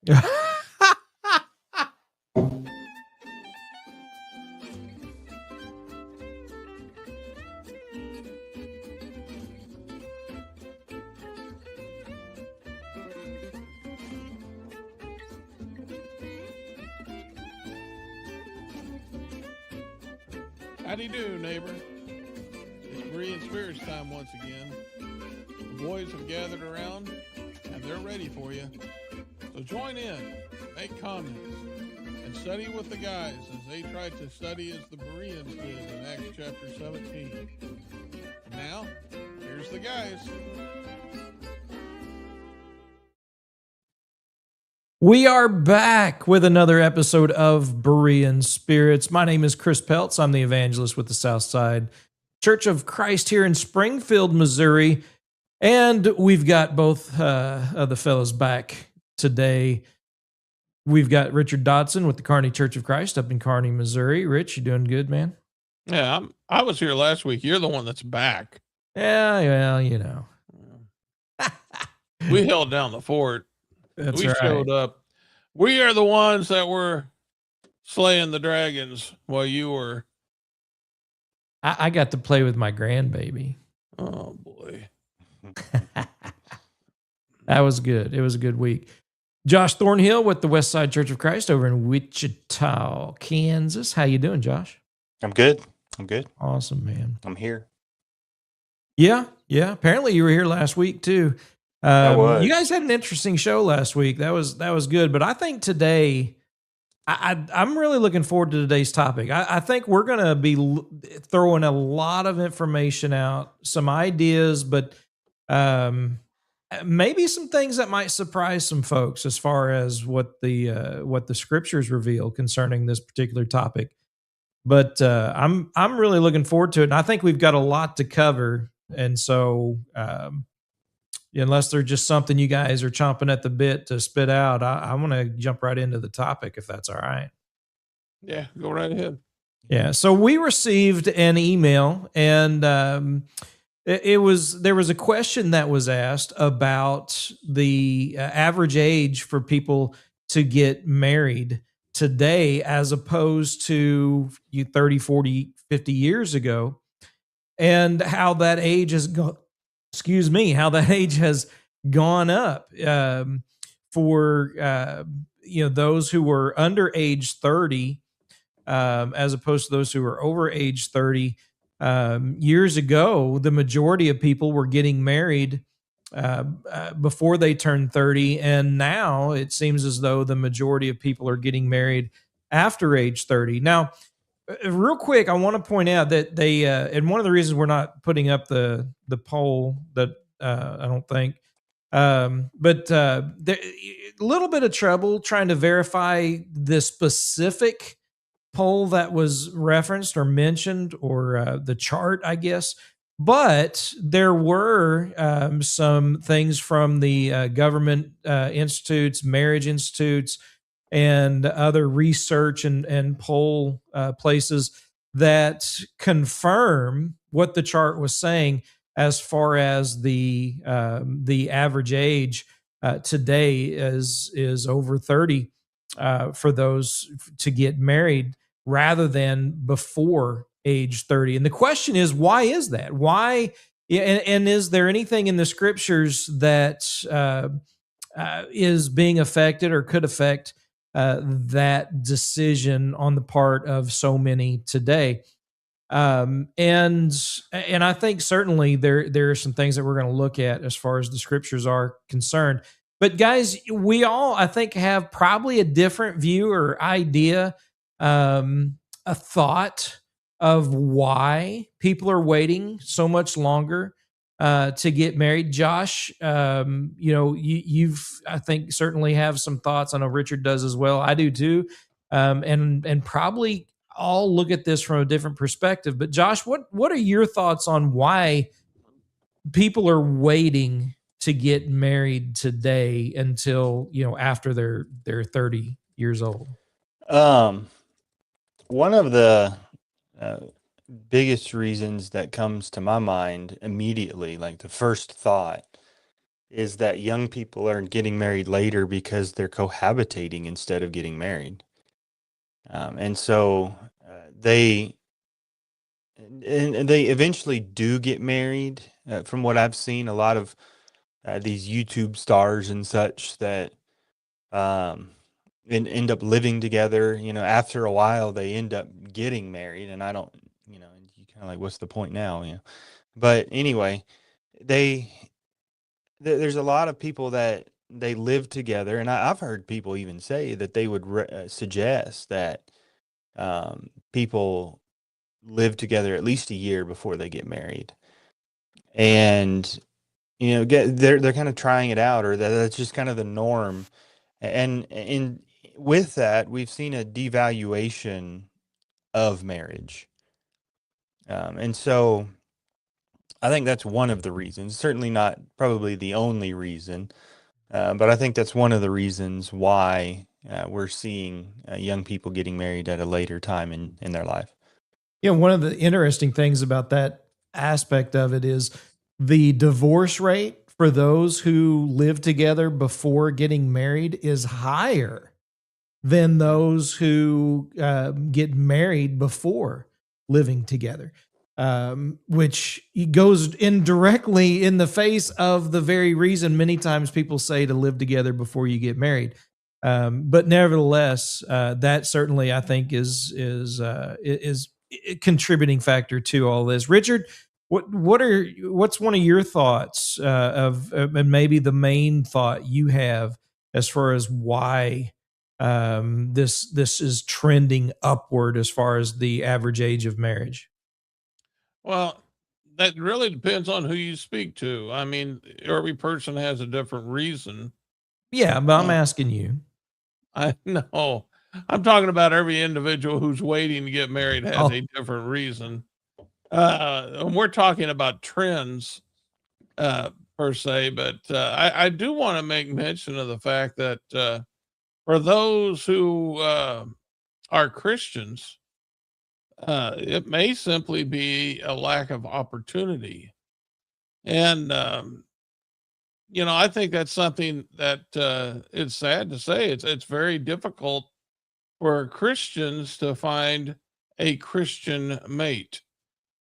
Howdy do, neighbor. It's Berean Spirits time once again. The boys have gathered around, and they're ready for you. So join in, make comments, and study with the guys as they try to study as the Bereans did in Acts chapter 17. And now, here's the guys. We are back with another episode of Berean Spirits. My name is Chris Peltz. I'm the evangelist with the Southside Church of Christ here in Springfield, Missouri. And we've got both of the fellows back today. We've got Richard Dodson with the Kearney Church of Christ up in Kearney, Missouri. Rich, you doing good, man? Yeah, I was here last week. You're the one that's back. Yeah, well, you know. We held down the fort. That's we right. showed up. We are the ones that were slaying the dragons while you were. I got to play with my grandbaby. Oh, boy. That was good. It was a good week. Josh Thornhill with the Westside Church of Christ over in Wichita, Kansas. How you doing, Josh? I'm good. Awesome, man. I'm here. Yeah. Apparently you were here last week too. I was. You guys had an interesting show last week. That was good. But I think today, I'm really looking forward to today's topic. I think we're going to be throwing a lot of information out, some ideas, but maybe some things that might surprise some folks as far as what the scriptures reveal concerning this particular topic. But I'm really looking forward to it, and I think we've got a lot to cover. And so, unless there's just something you guys are chomping at the bit to spit out, I want to jump right into the topic, if that's all right. Yeah, go right ahead. Yeah. So we received an email, and there was a question that was asked about the average age for people to get married today as opposed to 30, 40, 50 years ago, and how that age has gone. How that age has gone up for those who were under age 30 as opposed to those who were over age 30. Years ago, the majority of people were getting married before they turned 30, and now it seems as though the majority of people are getting married after age 30. Now, real quick, I want to point out that they, and one of the reasons we're not putting up the poll that I don't think, but a little bit of trouble trying to verify the specific poll that was referenced or mentioned, or the chart, I guess. But there were some things from the government institutes, marriage institutes, and other research and poll places that confirm what the chart was saying as far as the average age today is over 30 for those to get married rather than before age 30. And the question is, why is that? Why? And is there anything in the scriptures that is being affected or could affect that decision on the part of so many today? And I think certainly there are some things that we're going to look at as far as the scriptures are concerned. But guys, we all, I think, have probably a different view or idea, a thought of why people are waiting so much longer to get married. Josh, you've, I think, certainly have some thoughts. I know Richard does as well. I do too. And probably all look at this from a different perspective. But Josh, what are your thoughts on why people are waiting to get married today until, after they're 30 years old? One of the biggest reasons that comes to my mind immediately, like the first thought, is that young people are getting married later because they're cohabitating instead of getting married. And so they and they eventually do get married. From what I've seen, a lot of these YouTube stars and such that um, end up living together. After a while, they end up getting married, and I don't, and you kind of like, what's the point now? But anyway, they there's a lot of people that they live together, and I've heard people even say that they would suggest that people live together at least a year before they get married, and they're kind of trying it out, or that's just kind of the norm. And with that, we've seen a devaluation of marriage, and so I think that's one of the reasons. Certainly not probably the only reason, but I think that's one of the reasons why we're seeing young people getting married at a later time in their life. One of the interesting things about that aspect of it is the divorce rate for those who live together before getting married is higher than those who get married before living together, which goes indirectly in the face of the very reason many times people say to live together before you get married. But nevertheless, that certainly I think is a contributing factor to all this. Richard, what's one of your thoughts and maybe the main thought you have as far as why this is trending upward as far as the average age of marriage? Well, that really depends on who you speak to. I mean, every person has a different reason. Yeah, but I'm asking you. I know. I'm talking about every individual who's waiting to get married has a different reason. And we're talking about trends per se, but I do want to make mention of the fact that for those who are Christians, it may simply be a lack of opportunity. And, I think that's something that it's sad to say. It's very difficult for Christians to find a Christian mate.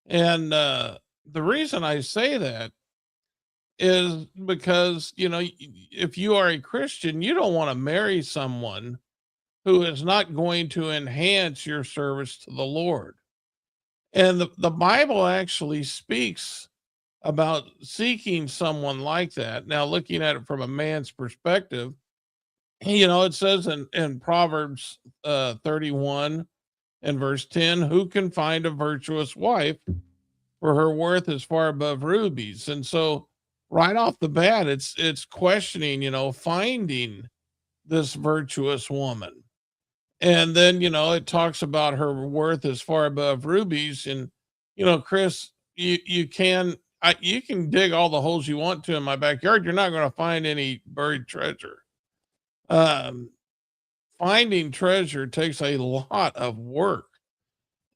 And the reason I say that is because, if you are a Christian, you don't want to marry someone who is not going to enhance your service to the Lord. And the Bible actually speaks about seeking someone like that. Now, looking at it from a man's perspective, it says in Proverbs 31 and verse 10, who can find a virtuous wife? For her worth is far above rubies. And so right off the bat, it's questioning, finding this virtuous woman. And then, it talks about her worth is far above rubies. And, Chris, you can dig all the holes you want to in my backyard. You're not going to find any buried treasure. Finding treasure takes a lot of work.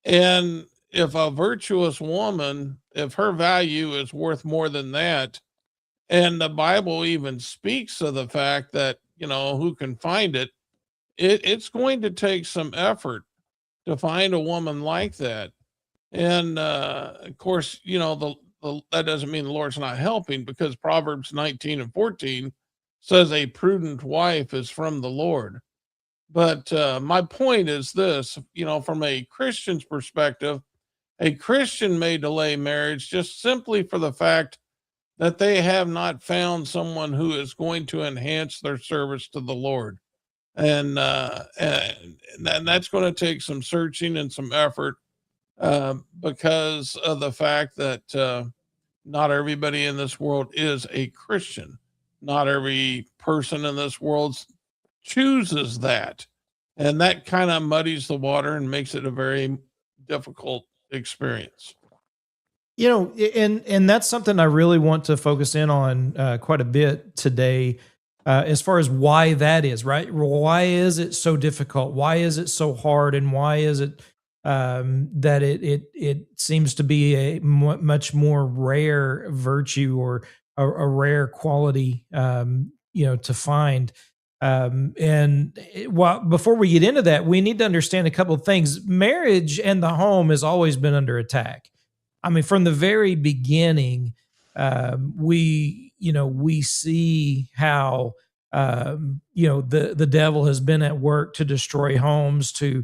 And if a virtuous woman, if her value is worth more than that, and the Bible even speaks of the fact that, who can find it, it's going to take some effort to find a woman like that. And of course, that doesn't mean the Lord's not helping, because Proverbs 19 and 14 says a prudent wife is from the Lord. But my point is this, from a Christian's perspective, a Christian may delay marriage just simply for the fact that they have not found someone who is going to enhance their service to the Lord. And that's going to take some searching and some effort because of the fact that not everybody in this world is a Christian. Not every person in this world chooses that. And that kind of muddies the water and makes it a very difficult experience. And that's something I really want to focus in on quite a bit today, as far as why that is, right? Why is it so difficult? Why is it so hard? And why is it that it seems to be a much more rare virtue or a rare quality, to find. Before we get into that, we need to understand a couple of things. Marriage and the home has always been under attack. I mean, from the very beginning, we see how the devil has been at work to destroy homes, to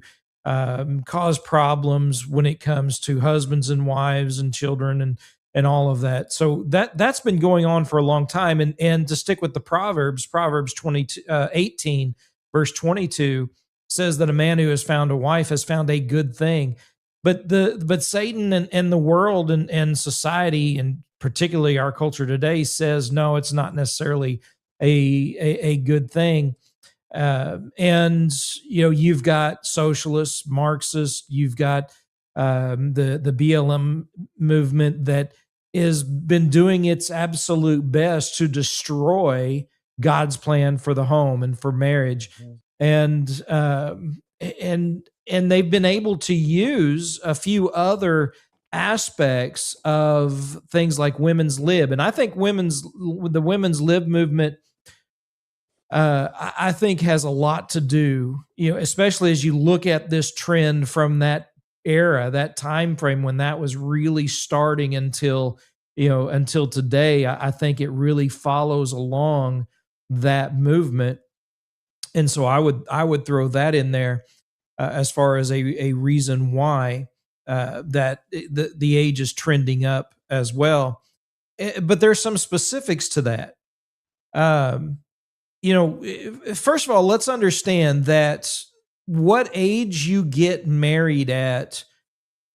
cause problems when it comes to husbands and wives and children and all of that. So that's been going on for a long time. And to stick with the Proverbs 22, 18 verse 22 says that a man who has found a wife has found a good thing. But Satan and the world and society, and particularly our culture today, says no, it's not necessarily a good thing. And you've got socialists, Marxists, you've got the BLM movement that has been doing its absolute best to destroy God's plan for the home and for marriage. And they've been able to use a few other aspects of things like women's lib. And I think the women's lib movement, I think, has a lot to do, especially as you look at this trend from that era, that time frame when that was really starting until today. I think it really follows along that movement. And so I would throw that in there as far as a reason why that the age is trending up as well. But there's some specifics to that. First of all, let's understand that what age you get married at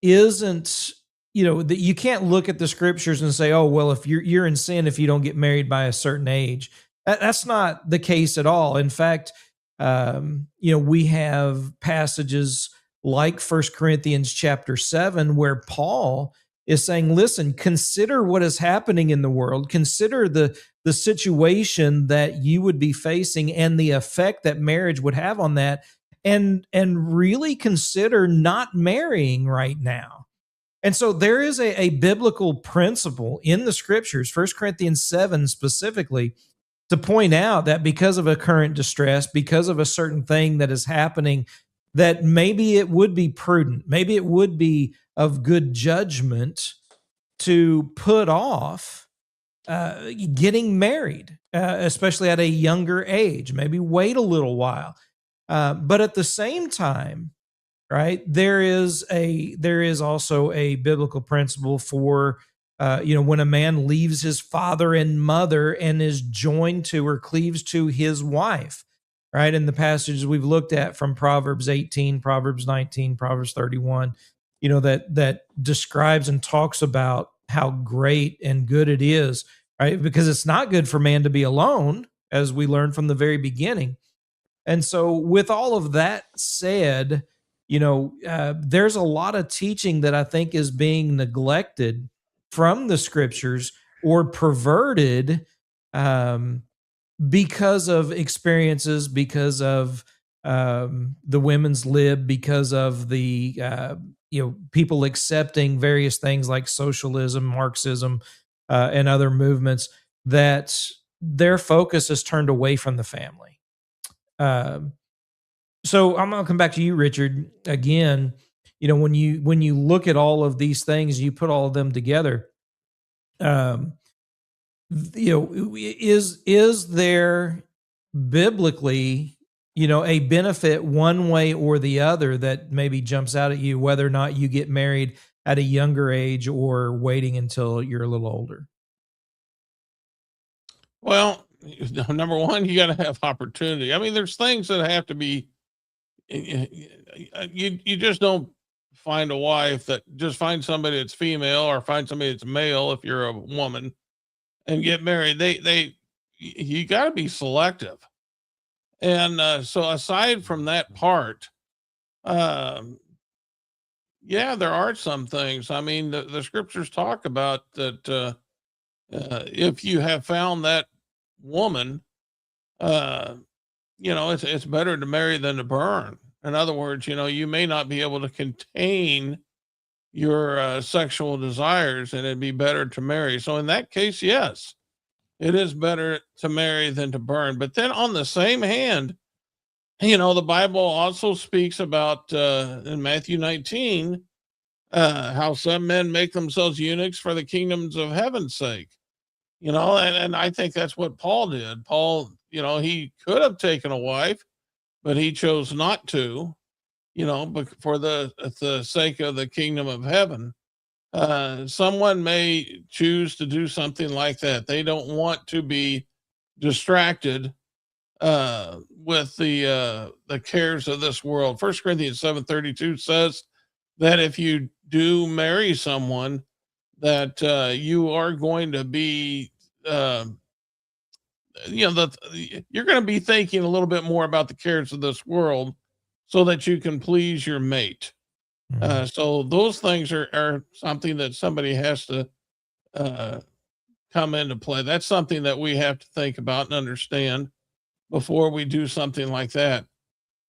isn't, that you can't look at the scriptures and say, oh, well, if you're in sin if you don't get married by a certain age. That's not the case at all. In fact, we have passages like 1 Corinthians chapter 7, where Paul is saying, listen, consider what is happening in the world. Consider the situation that you would be facing and the effect that marriage would have on that. And really consider not marrying right now. And so there is a biblical principle in the scriptures, 1 Corinthians 7 specifically, to point out that because of a current distress, because of a certain thing that is happening, that maybe it would be prudent, maybe it would be of good judgment to put off getting married, especially at a younger age, maybe wait a little while. But at the same time, right, there is also a biblical principle for when a man leaves his father and mother and is joined to or cleaves to his wife, right? In the passages we've looked at from Proverbs 18, Proverbs 19, Proverbs 31, that describes and talks about how great and good it is, right? Because it's not good for man to be alone, as we learned from the very beginning. And so with all of that said, there's a lot of teaching that I think is being neglected from the scriptures or perverted because of experiences, because of the women's lib, because of the people accepting various things like socialism, Marxism, and other movements, that their focus is turned away from the family. So I'm going to come back to you, Richard, again. When you look at all of these things, you put all of them together. Is there biblically, a benefit one way or the other that maybe jumps out at you, whether or not you get married at a younger age or waiting until you're a little older? Well, number one, you got to have opportunity. I mean, there's things that have to be, you just don't find a wife that just find somebody that's female or find somebody that's male if you're a woman and get married. You got to be selective. And so aside from that part, yeah, there are some things. I mean, the scriptures talk about that. If you have found that woman, it's better to marry than to burn. In other words, you may not be able to contain your sexual desires, and it'd be better to marry. So in that case, yes, it is better to marry than to burn. But then on the same hand, the Bible also speaks about in Matthew 19 how some men make themselves eunuchs for the kingdoms of heaven's sake. And I think that's what Paul did. Paul, he could have taken a wife, but he chose not to, for the sake of the kingdom of heaven. Someone may choose to do something like that. They don't want to be distracted with the cares of this world. 1 Corinthians 7:32 says that if you do marry someone, that you are going to be, uh, you're going to be thinking a little bit more about the cares of this world, so that you can please your mate. Mhm. So those things are something that somebody has to uh, come into play. That's something that we have to think about and understand before we do something like that.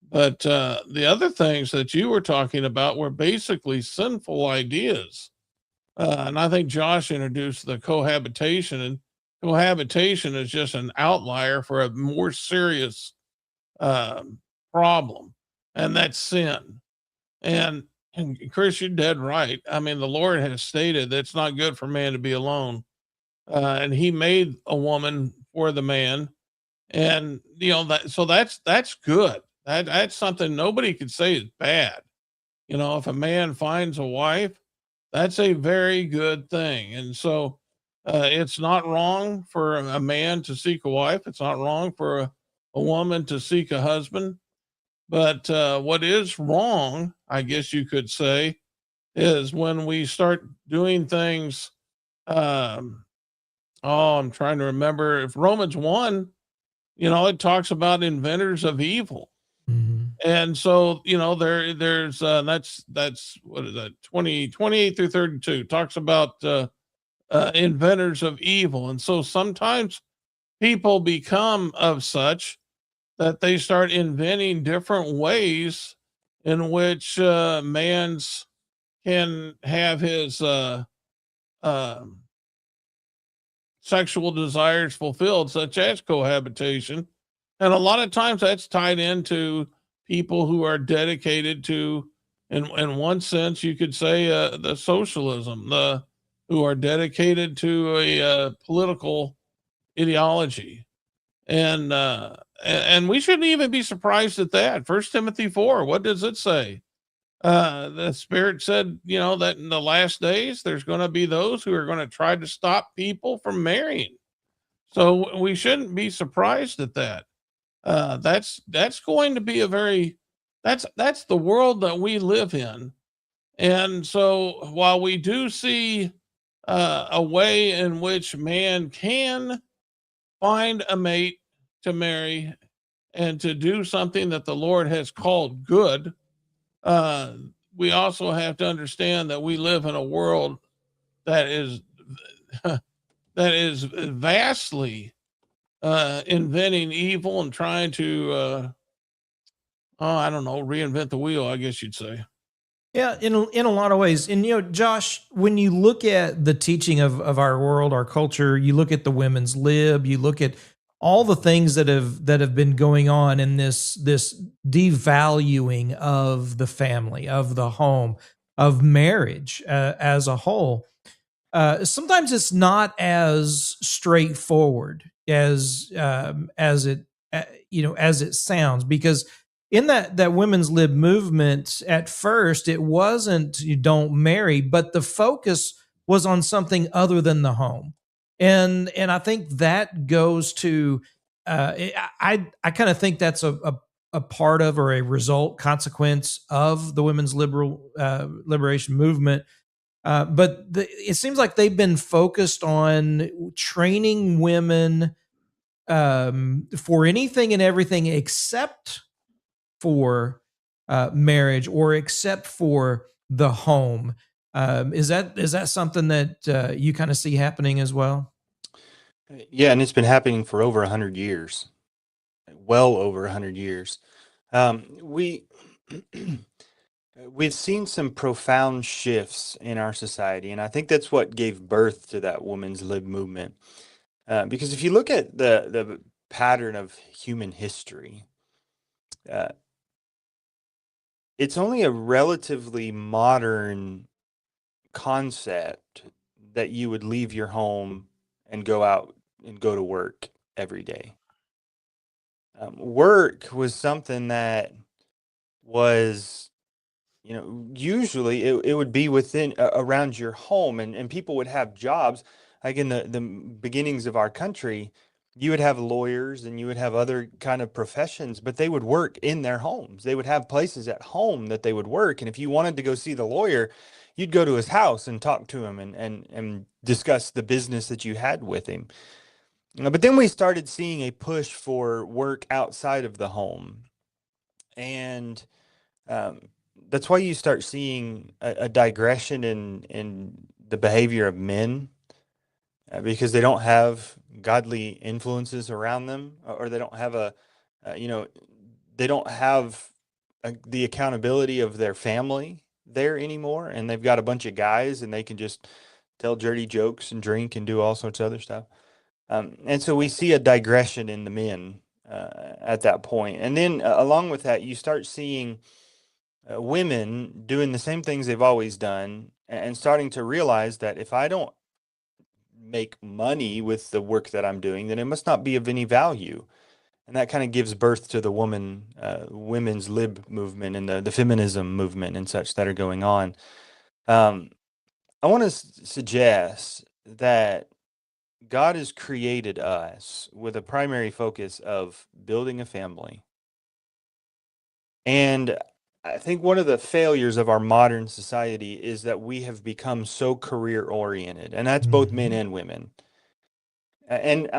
But the other things that you were talking about were basically sinful ideas. And I think Josh introduced the cohabitation, and cohabitation is just an outlier for a more serious um, problem, and that's sin. And, and Chris, you're dead right. I mean, the Lord has stated that it's not good for man to be alone, and He made a woman for the man, and that. So that's good. That's something nobody could say is bad. If a man finds a wife, that's a very good thing. And so it's not wrong for a man to seek a wife. It's not wrong for a woman to seek a husband. But what is wrong, I guess you could say, is when we start doing things. Um, oh, I'm trying to remember if Romans 1, it talks about inventors of evil. Mhm. And so, there's that's what is that, 28 through 32 talks about inventors of evil. And so sometimes people become of such that they start inventing different ways in which man's can have his um sexual desires fulfilled, such as cohabitation. And a lot of times that's tied into people who are dedicated to, in one sense, you could say, the socialism, who are dedicated to a political ideology. And we shouldn't even be surprised at that. 1 Timothy 4, what does it say? The Spirit said, that in the last days there's going to be those who are going to try to stop people from marrying. So we shouldn't be surprised at that. That's going to be a very that's the world that we live in. And so while we do see a way in which man can find a mate to marry and to do something that the Lord has called good, uh, we also have to understand that we live in a world that is that is vastly inventing evil and trying to oh, I don't know, reinvent the wheel, I guess you'd say. Yeah, in a lot of ways. And Josh, when you look at the teaching of our world, our culture, you look at the women's lib, you look at all the things that have been going on in this devaluing of the family, of the home, of marriage as a whole. Sometimes it's not as straightforward as it sounds, because in that women's lib movement, at first it wasn't you don't marry, but the focus was on something other than the home. And I think that goes to I kind of think that's a part of, or a result, consequence of the women's liberation movement. But it seems like they've been focused on training women for anything and everything except for marriage, or except for the home. Is that something that you kind of see happening as well? Yeah, and it's been happening for over 100 years, well over 100 years. We we've seen some profound shifts in our society, and I think that's what gave birth to that women's lib movement. Because if you look at the pattern of human history, uh, it's only a relatively modern concept that you would leave your home and go out and go to work every day. Work was something that was, usually it would be within around your home, and people would have jobs. Like in the beginnings of our country, you would have lawyers and you would have other kind of professions, but they would work in their homes. They would have places at home that they would work. And if you wanted to go see the lawyer, you'd go to his house and talk to him and discuss the business that you had with him. But then we started seeing a push for work outside of the home. And um, that's why you start seeing a digression in the behavior of men, because they don't have godly influences around them, or they don't have uh, you know, they don't have the accountability of their family there anymore. And they've got a bunch of guys and they can just tell dirty jokes and drink and do all sorts of other stuff. And so we see a digression in the men at that point. And then along with that, you start seeing women doing the same things they've always done and starting to realize that if I don't make money with the work that I'm doing, then it must not be of any value. And that kind of gives birth to the women's lib movement and the feminism movement and such that are going on. I want to suggest that God has created us with a primary focus of building a family. And I think one of the failures of our modern society is that we have become so career oriented, and that's both men and women. And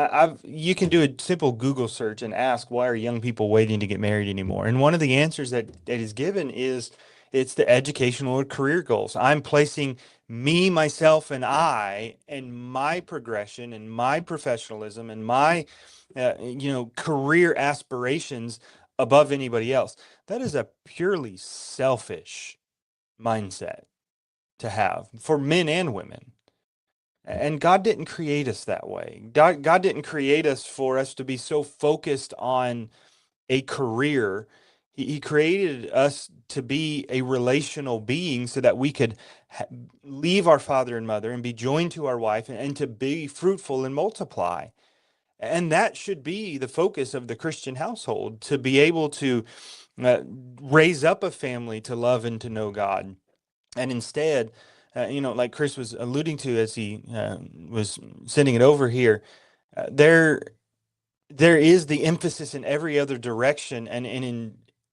you can do a simple Google search and ask, why are young people waiting to get married anymore? And one of the answers that is given is it's the educational or career goals. I'm placing me, myself, and I, and my progression and my professionalism and my, career aspirations above anybody else. That is a purely selfish mindset to have for men and women. And God didn't create us that way. God didn't create us for us to be so focused on a career. He created us to be a relational being so that we could leave our father and mother and be joined to our wife and to be fruitful and multiply. And that should be the focus of the Christian household, to be able to raise up a family to love and to know God. And instead, like Chris was alluding to as he was sending it over here, there is the emphasis in every other direction, and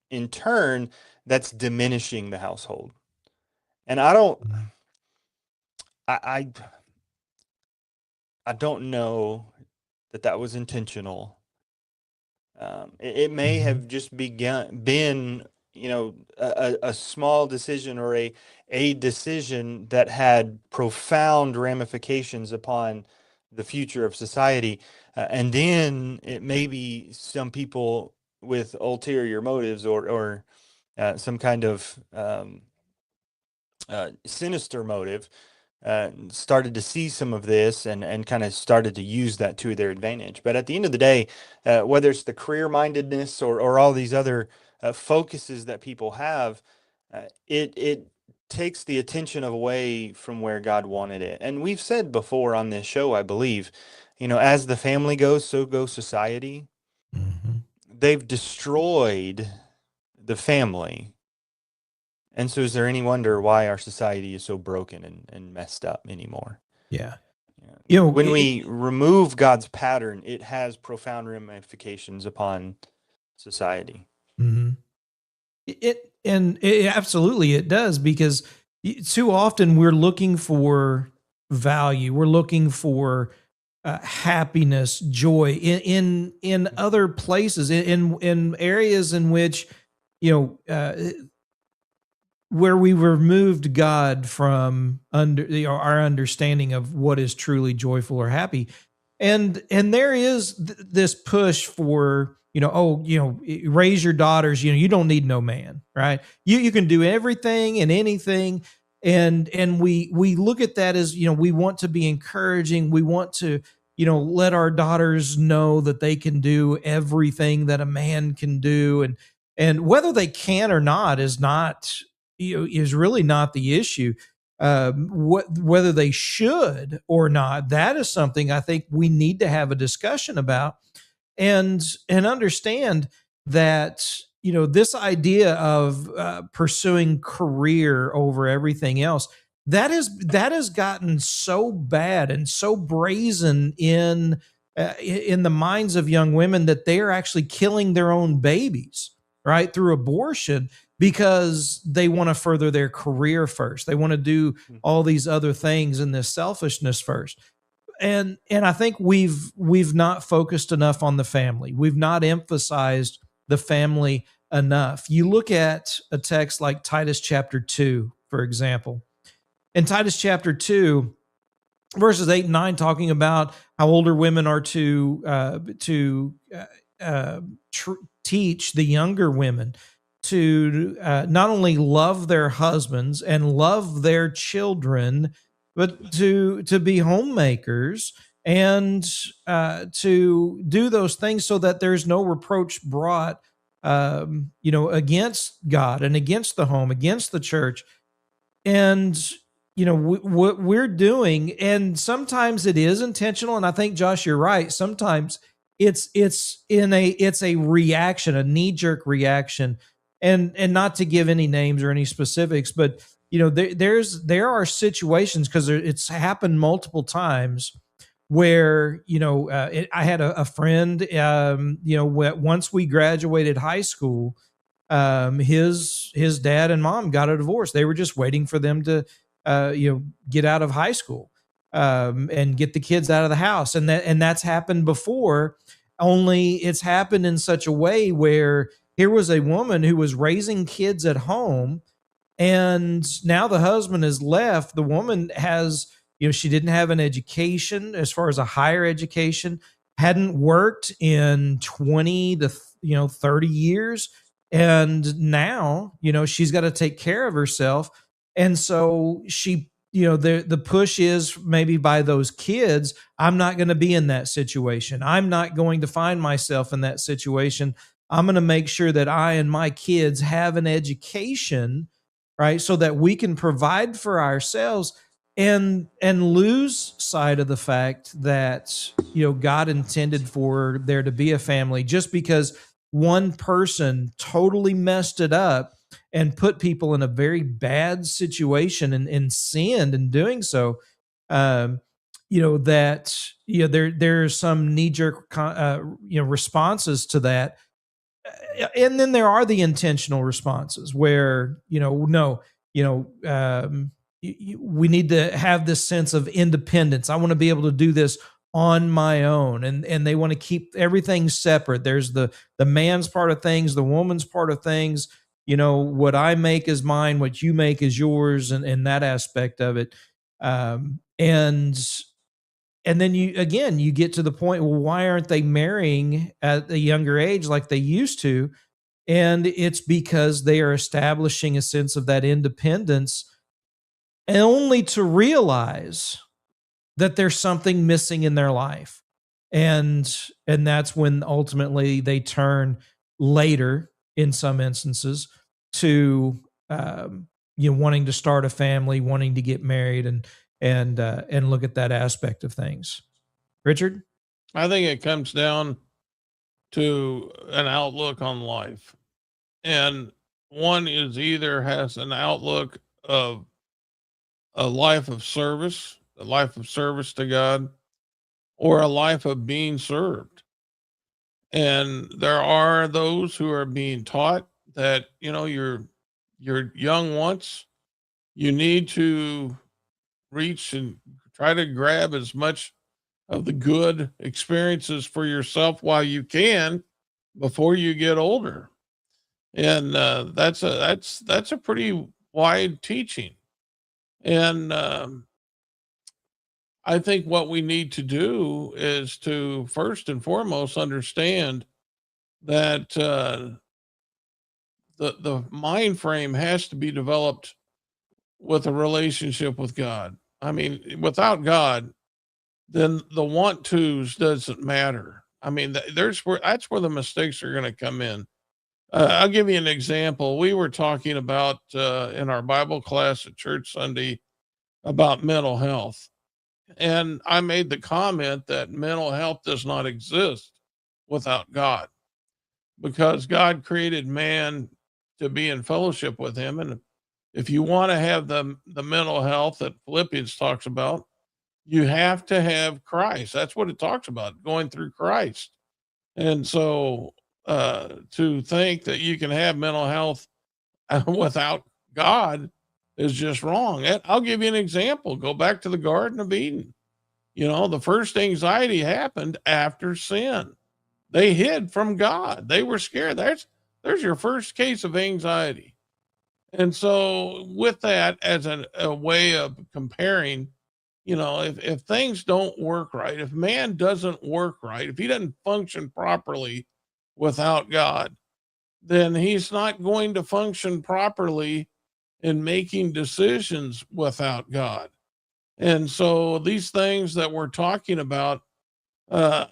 in turn, that's diminishing the household. And I don't know that was intentional. It may have just been a small decision or a decision that had profound ramifications upon the future of society. And then it may be some people with ulterior motives or some kind of sinister motive started to see some of this and kind of started to use that to their advantage. But at the end of the day, whether it's the career mindedness or all these other focuses that people have, it takes the attention away from where God wanted it. And we've said before on this show, I believe, as the family goes, so goes society. Mm-hmm. They've destroyed the family. And so is there any wonder why our society is so broken and messed up anymore? Yeah. When we remove God's pattern, it has profound ramifications upon society. Mm-hmm. Absolutely it does, because too often we're looking for value. We're looking for happiness, joy in other places, in areas in which, where we removed God from our understanding of what is truly joyful or happy. And there is this push for, raise your daughters, you don't need no man, right? You can do everything and anything. And we look at that as, we want to be encouraging. We want to let our daughters know that they can do everything that a man can do, and whether they can or not is not, is really not the issue. Whether they should or not, that is something I think we need to have a discussion about, and understand that, this idea of pursuing career over everything else, that has gotten so bad and so brazen in the minds of young women that they are actually killing their own babies, right, through abortion, because they want to further their career first. They want to do all these other things in this selfishness first. And I think we've not focused enough on the family. We've not emphasized the family enough. You look at a text like Titus chapter 2, for example. In Titus chapter 2, verses 8 and 9, talking about how older women are to teach the younger women to not only love their husbands and love their children, but to be homemakers and to do those things so that there's no reproach brought, against God and against the home, against the church. And what we're doing, and sometimes it is intentional, and I think, Josh, you're right. Sometimes it's a reaction, a knee-jerk reaction, and not to give any names or any specifics, but there are situations, because it's happened multiple times, where I had a friend, once we graduated high school, his dad and mom got a divorce. They were just waiting for them to get out of high school, and get the kids out of the house, and that's happened before. Only it's happened in such a way where here was a woman who was raising kids at home, and now the husband has left. The woman has, she didn't have an education, as far as a higher education, hadn't worked in 20 to 30 years. And now, she's got to take care of herself. And so she, the push is maybe by those kids, I'm not going to be in that situation. I'm not going to find myself in that situation. I'm going to make sure that I and my kids have an education, right, so that we can provide for ourselves, and lose sight of the fact that God intended for there to be a family. Just because one person totally messed it up and put people in a very bad situation and sinned in doing so, there's some knee-jerk responses to that. And then there are the intentional responses where, no, we need to have this sense of independence. I want to be able to do this on my own, and they want to keep everything separate. There's the man's part of things, the woman's part of things. What I make is mine, what you make is yours, and that aspect of it. And then you get to the point, well, why aren't they marrying at a younger age like they used to? And it's because they are establishing a sense of that independence, and only to realize that there's something missing in their life. And that's when ultimately they turn later, in some instances, to wanting to start a family, wanting to get married, and look at that aspect of things. Richard? I think it comes down to an outlook on life. And one is either has an outlook of a life of service, a life of service to God, or a life of being served. And there are those who are being taught that, you're young once, you need to reach and try to grab as much of the good experiences for yourself while you can before you get older. And that's a pretty wide teaching. And I think what we need to do is to first and foremost understand that the mind frame has to be developed with a relationship with God. I mean, without God, then the want tos doesn't matter. I mean, that's where the mistakes are going to come in. I'll give you an example. We were talking about in our Bible class at church Sunday about mental health. And I made the comment that mental health does not exist without God, because God created man to be in fellowship with him. And if you want to have the mental health that Philippians talks about, you have to have Christ. That's what it talks about, going through Christ. And so to think that you can have mental health without God is just wrong. And I'll give you an example. Go back to the Garden of Eden. You know, the first anxiety happened after sin. They hid from God. They were scared. There's your first case of anxiety. And so, with that as a way of comparing, you know, if things don't work right, if man doesn't work right, if he doesn't function properly without God, then he's not going to function properly in making decisions without God. And so, these things that we're talking about, uh,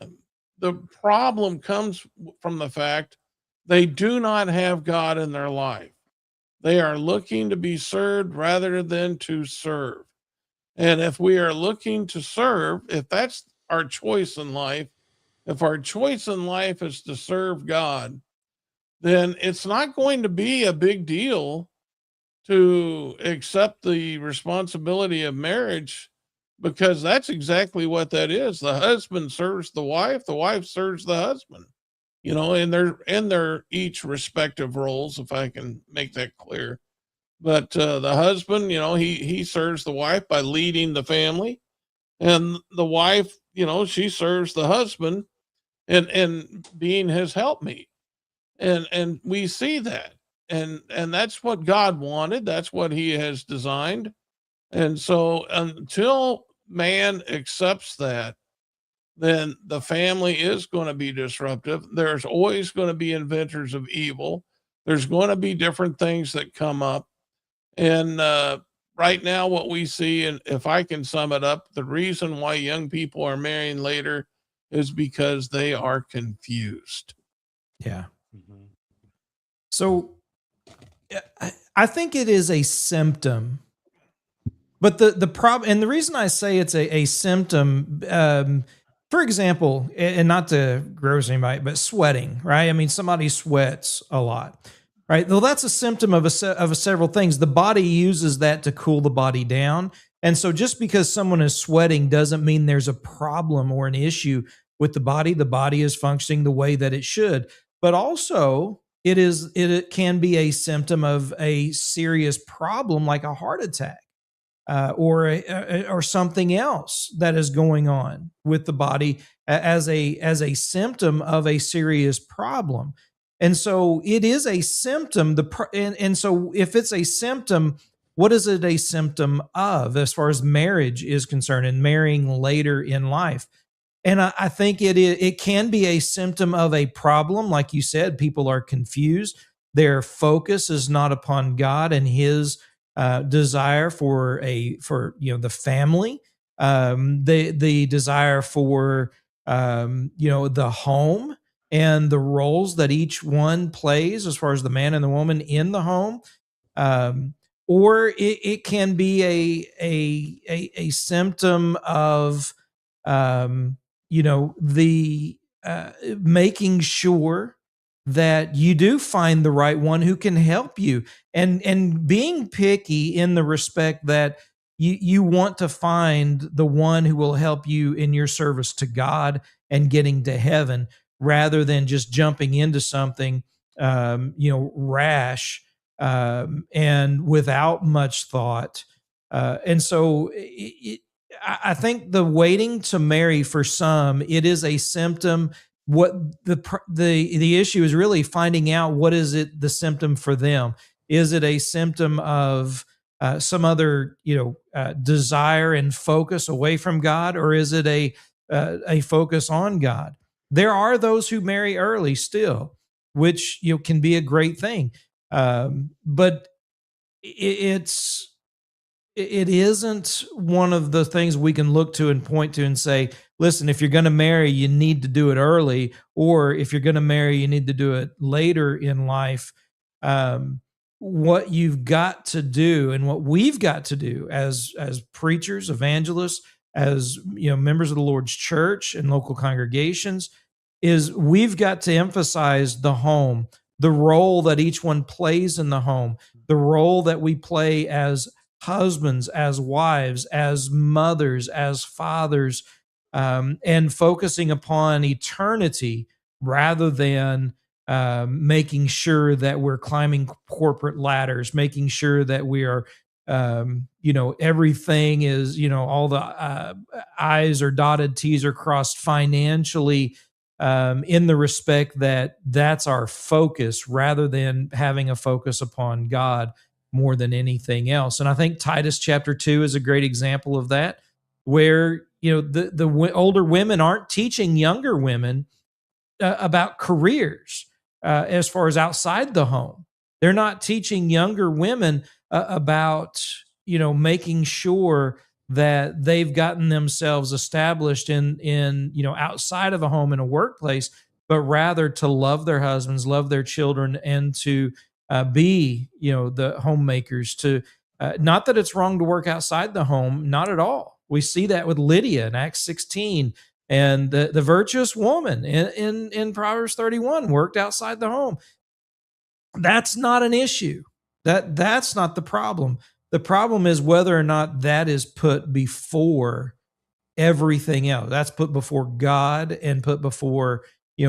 the problem comes from the fact they do not have God in their life. They are looking to be served rather than to serve. And if we are looking to serve, if that's our choice in life, if our choice in life is to serve God, then it's not going to be a big deal to accept the responsibility of marriage, because that's exactly what that is. The husband serves the wife serves the husband, you know, in their each respective roles, if I can make that clear. But the husband, you know, he serves the wife by leading the family, and the wife, you know, she serves the husband and being his helpmeet. And we see that. And that's what God wanted. That's what he has designed. And so until man accepts that, then the family is going to be disruptive. There's always going to be inventors of evil. There's going to be different things that come up. And right now, what we see, and if I can sum it up, the reason why young people are marrying later is because they are confused. Yeah. Mhm. So I think it is a symptom, but the problem, and the reason I say it's a symptom, for example, and not to gross anybody, but sweating, right? I mean, somebody sweats a lot, right? Well, that's a symptom of several things. The body uses that to cool the body down, and so just because someone is sweating doesn't mean there's a problem or an issue with the body. The body is functioning the way that it should, but also it can be a symptom of a serious problem like a heart attack, or something else that is going on with the body as a symptom of a serious problem. And so it is a symptom. And so if it's a symptom, what is it a symptom of as far as marriage is concerned and marrying later in life? And I think it can be a symptom of a problem. Like you said, people are confused. Their focus is not upon God and his desire for the family, the desire for the home and the roles that each one plays as far as the man and the woman in the home. Um, or it can be a symptom of the making sure that you do find the right one who can help you, and being picky in the respect that you want to find the one who will help you in your service to God and getting to heaven, rather than just jumping into something rash, and without much thought. And so I think the waiting to marry, for some, it is a symptom. What the issue is really finding out, what is it the symptom for them? Is it a symptom of some other desire and focus away from God, or is it a focus on God? There are those who marry early still, which can be a great thing, but it's it isn't one of the things we can look to and point to and say, listen, if you're going to marry, you need to do it early, or if you're going to marry, you need to do it later in life. Um, what you've got to do, and what we've got to do as preachers, evangelists, as members of the Lord's church and local congregations, is we've got to emphasize the home, the role that each one plays in the home, the role that we play as husbands, as wives, as mothers, as fathers, and focusing upon eternity rather than making sure that we're climbing corporate ladders, making sure that we are, everything is, all the I's are dotted, T's are crossed financially, in the respect that that's our focus rather than having a focus upon God more than anything else. And I think Titus chapter 2 is a great example of that, where the older women aren't teaching younger women about careers as far as outside the home. They're not teaching younger women about making sure that they've gotten themselves established in outside of a home in a workplace, but rather to love their husbands, love their children, and to be the homemakers. To not that it's wrong to work outside the home, not at all. We see that with Lydia in Acts 16, and the virtuous woman in Proverbs 31 worked outside the home. That's not an issue. That's not the problem. The problem is whether or not that is put before everything else. That's put before God and put before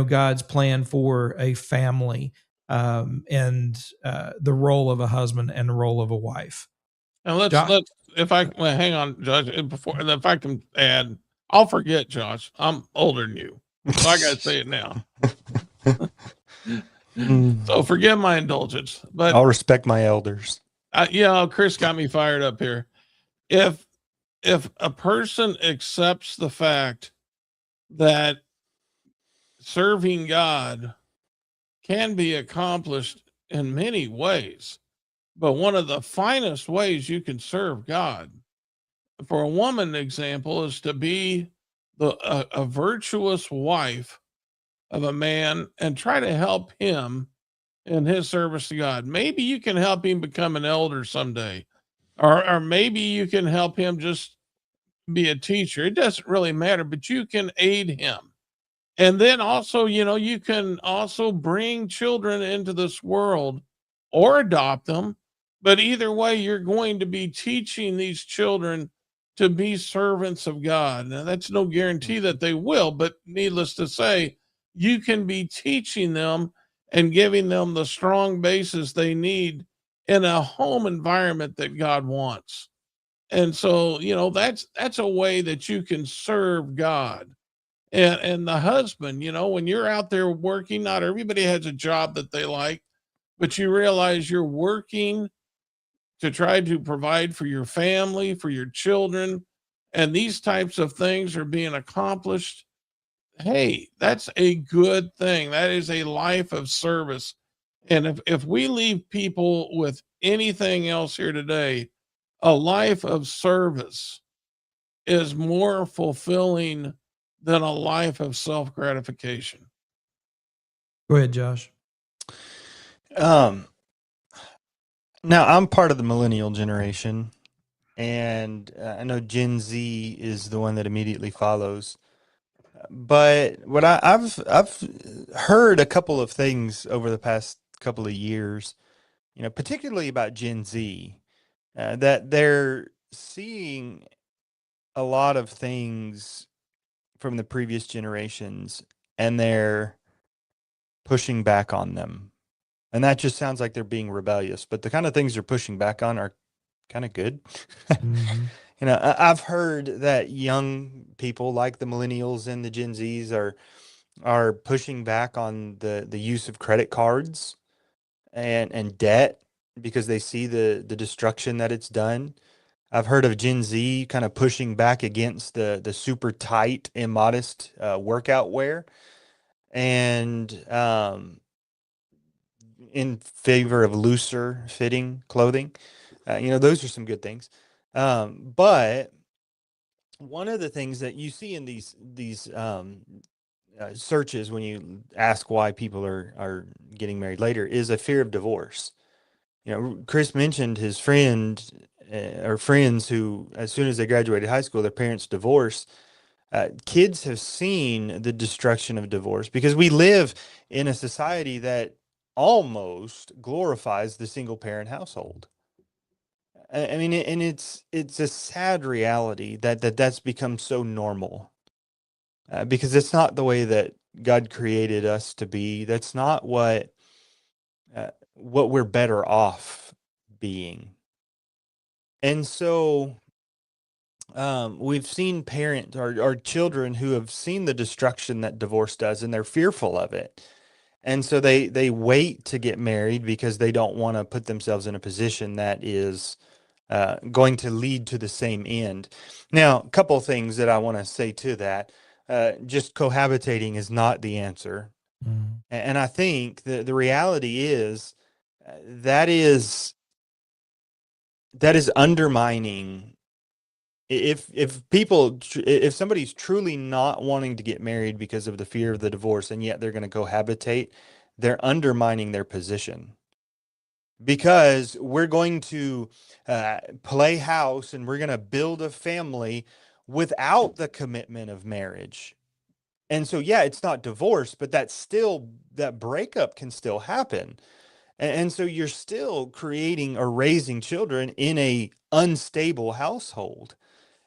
God's plan for a family, and the role of a husband and the role of a wife. And let's if I hang on, Josh. If I can add, I'll forget, Josh. I'm older than you, so I got to say it now. So forgive my indulgence, but I'll respect my elders. Chris got me fired up here. If a person accepts the fact that serving God can be accomplished in many ways, but one of the finest ways you can serve God, for a woman example, is to be a virtuous wife of a man and try to help him in his service to God. Maybe you can help him become an elder someday, or maybe you can help him just be a teacher. It doesn't really matter, but you can aid him. And then also, you can also bring children into this world or adopt them. But either way, you're going to be teaching these children to be servants of God. Now, that's no guarantee that they will, but needless to say, you can be teaching them and giving them the strong basis they need in a home environment that God wants. And so, that's a way that you can serve God. And the husband, when you're out there working, not everybody has a job that they like, but you realize you're working to try to provide for your family, for your children, and these types of things are being accomplished. Hey, that's a good thing. That is a life of service. And if we leave people with anything else here today, a life of service is more fulfilling than a life of self gratification. Go ahead, Josh. Now I'm part of the millennial generation, and I know Gen Z is the one that immediately follows. But what I've heard a couple of things over the past couple of years, particularly about Gen Z, that they're seeing a lot of things from the previous generations, and they're pushing back on them. And that just sounds like they're being rebellious, but the kind of things they're pushing back on are kind of good. Mm-hmm. I've heard that young people like the millennials and the Gen Zs are pushing back on the use of credit cards and debt because they see the destruction that it's done. I've heard of Gen Z kind of pushing back against the super tight, immodest workout wear, and in favor of looser fitting clothing. Those are some good things. But one of the things that you see in these searches when you ask why people are getting married later is a fear of divorce. Chris mentioned his friend or friends who, as soon as they graduated high school, their parents divorced. Kids have seen the destruction of divorce because we live in a society that almost glorifies the single parent household. I mean, and it's a sad reality that's become so normal, because it's not the way that God created us to be. That's not what we're better off being. And so we've seen parents or children who have seen the destruction that divorce does, and they're fearful of it. And so they wait to get married because they don't want to put themselves in a position that is going to lead to the same end. Now, a couple of things that I want to say to that. Just cohabitating is not the answer. Mhm. And I think the reality is that is undermining. If somebody's truly not wanting to get married because of the fear of the divorce, and yet they're going to cohabitate, they're undermining their position. Because we're going to play house and we're going to build a family without the commitment of marriage. And so, yeah, it's not divorce, but that breakup can still happen. And so you're still creating or raising children in a unstable household.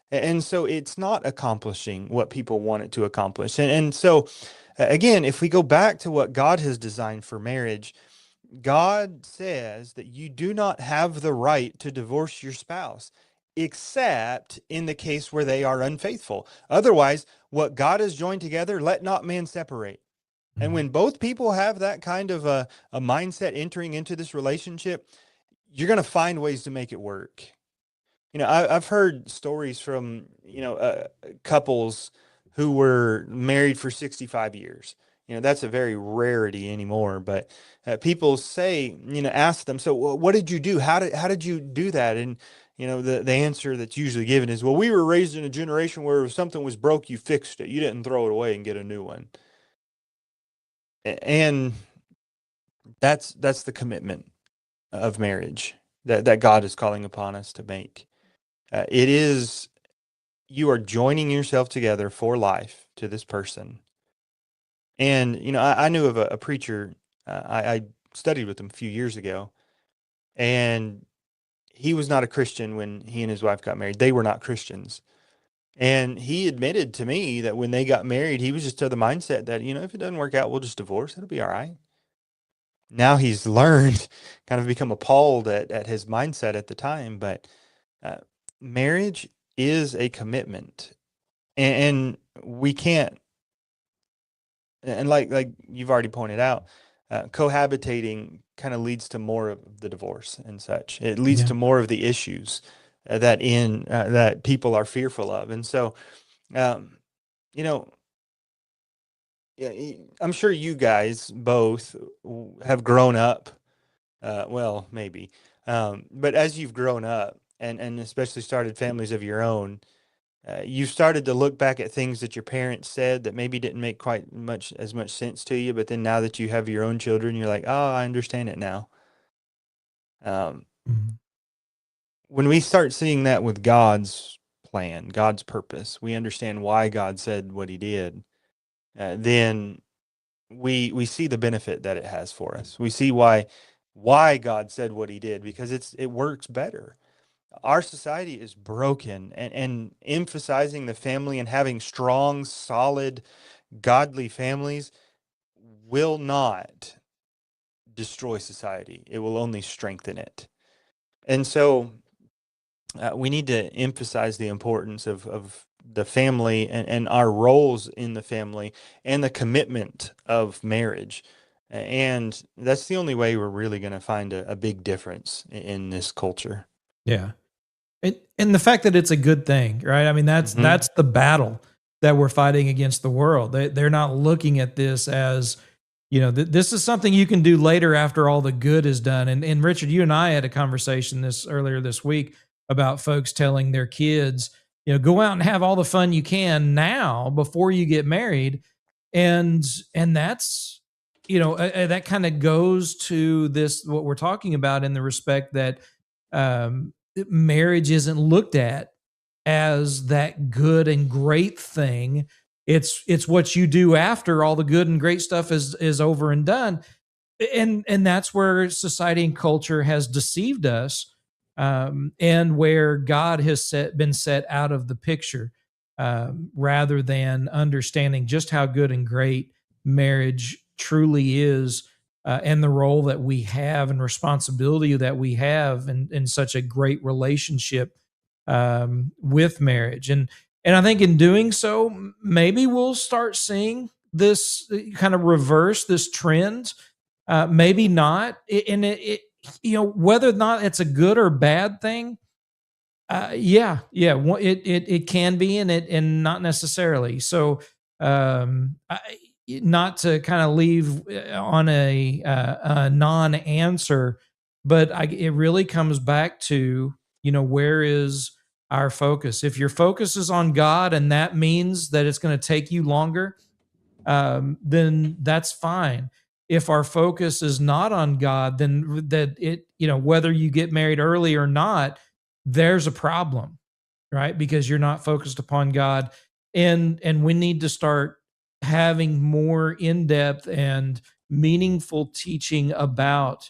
And so it's not accomplishing what people want it to accomplish. And so, again, if we go back to what God has designed for marriage, God says that you do not have the right to divorce your spouse, except in the case where they are unfaithful. Otherwise, what God has joined together, let not man separate. And when both people have that kind of a mindset entering into this relationship, you're going to find ways to make it work. I've heard stories from, couples who were married for 65 years. That's a very rarity anymore, but people say, ask them, so what did you do? How did you do that? And, the answer that's usually given is, well, we were raised in a generation where if something was broke, you fixed it. You didn't throw it away and get a new one. And that's the commitment of marriage that God is calling upon us to make. It is, you are joining yourself together for life to this person. And, I knew of a preacher, I studied with him a few years ago, and he was not a Christian when he and his wife got married. They were not Christians. And he admitted to me that when they got married, he was just of the mindset that, if it doesn't work out, we'll just divorce. It'll be all right. Now he's learned, kind of become appalled at his mindset at the time. But marriage is a commitment. And we can't, and like you've already pointed out, cohabitating kind of leads to more of the divorce and such. It leads Yeah. to more of the issues that people are fearful of. And so, you know, I'm sure you guys both have grown up. Well, maybe, but as you've grown up and especially started families of your own, you started to look back at things that your parents said that maybe didn't make quite as much sense to you. But then now that you have your own children, you're like, oh, I understand it now. Mhm. When we start seeing that with God's plan, God's purpose, we understand why God said what he did. Then we see the benefit that it has for us. We see why God said what he did, because it works better. Our society is broken, and emphasizing the family and having strong, solid, godly families will not destroy society. It will only strengthen it. And so we need to emphasize the importance of the family and our roles in the family and the commitment of marriage. And that's the only way we're really going to find a big difference in this culture. Yeah. And the fact that it's a good thing, right? I mean, that's the battle that we're fighting against the world. They're not looking at this as, this is something you can do later after all the good is done. And Richard, you and I had a conversation earlier this week about folks telling their kids, go out and have all the fun you can now before you get married. And that's, that kind of goes to this, what we're talking about, in the respect that marriage isn't looked at as that good and great thing. It's what you do after all the good and great stuff is over and done. And that's where society and culture has deceived us, and where God has been set out of the picture, rather than understanding just how good and great marriage truly is, and the role that we have and responsibility that we have in such a great relationship, with marriage. And I think in doing so, maybe we'll start seeing this kind of reverse this trend. Maybe not. Whether or not it's a good or bad thing, yeah, it can be, and not necessarily. So, not to kind of leave on a non-answer, but it really comes back to, where is our focus? If your focus is on God, and that means that it's going to take you longer, then that's fine. If our focus is not on God, then whether you get married early or not, there's a problem, right? Because you're not focused upon God. And we need to start having more in-depth and meaningful teaching about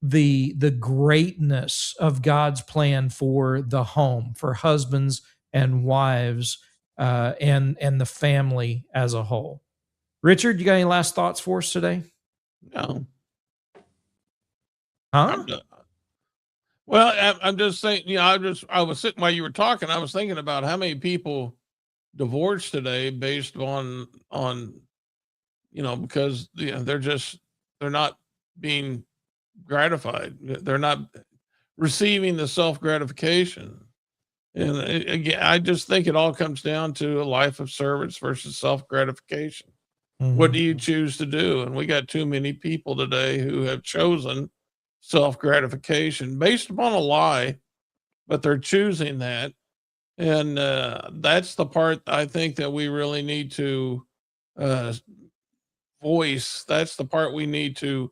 the greatness of God's plan for the home, for husbands and wives, and the family as a whole. Richard, you got any last thoughts for us today? No. Huh? Well, I'm just saying, I was sitting while you were talking, I was thinking about how many people divorce today based on, because they're not being gratified. They're not receiving the self gratification. And again, I just think it all comes down to a life of service versus self gratification. What do you choose to do? And we got too many people today who have chosen self gratification based upon a lie, but they're choosing that. And that's the part I think that we really need to voice. That's the part we need to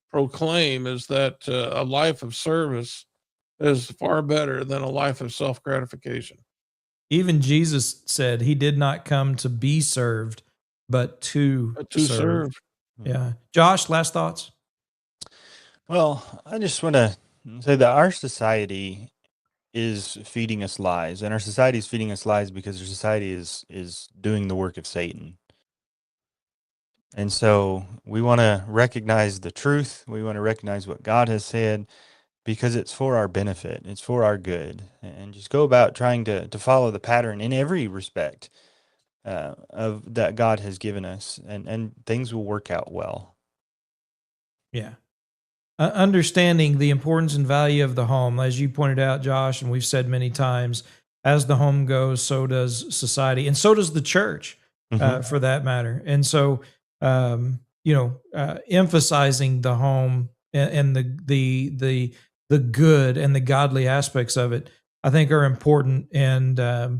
proclaim, is that a life of service is far better than a life of self gratification. Even Jesus said he did not come to be served, but to serve. Yeah. Josh, last thoughts? Well, I just want to say that our society is feeding us lies, and our society is feeding us lies because our society is doing the work of Satan. And so we want to recognize the truth. We want to recognize what God has said, because it's for our benefit. It's for our good. And just go about trying to follow the pattern in every respect of that God has given us, and things will work out well. Yeah. Understanding the importance and value of the home, as you pointed out, Josh, and we've said many times, as the home goes, so does society, and so does the church, for that matter. And so, emphasizing the home and the good and the godly aspects of it, I think, are important, and I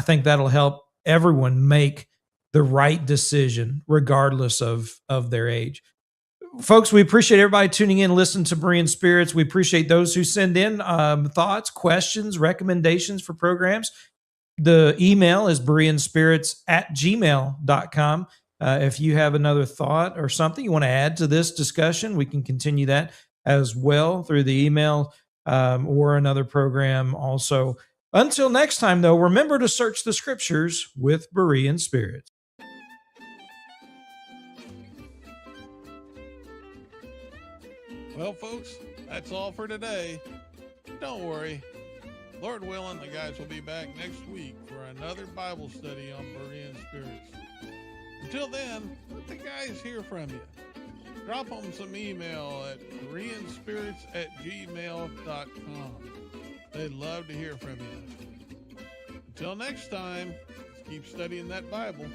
think that'll help everyone make the right decision, regardless of their age. Folks, we appreciate everybody tuning in, listening to Berean Spirits. We appreciate those who send in thoughts, questions, recommendations for programs. The email is bereanspirits@gmail.com. If you have another thought or something you want to add to this discussion, we can continue that as well through the email, or another program also. Until next time, though, remember to search the scriptures with Berean Spirits. Well, folks, that's all for today. Don't worry. Lord willing, the guys will be back next week for another Bible study on Berean Spirits. Until then, let the guys hear from you. Drop them some email at bereanspirits@gmail.com. They'd love to hear from you. Until next time, let's keep studying that Bible.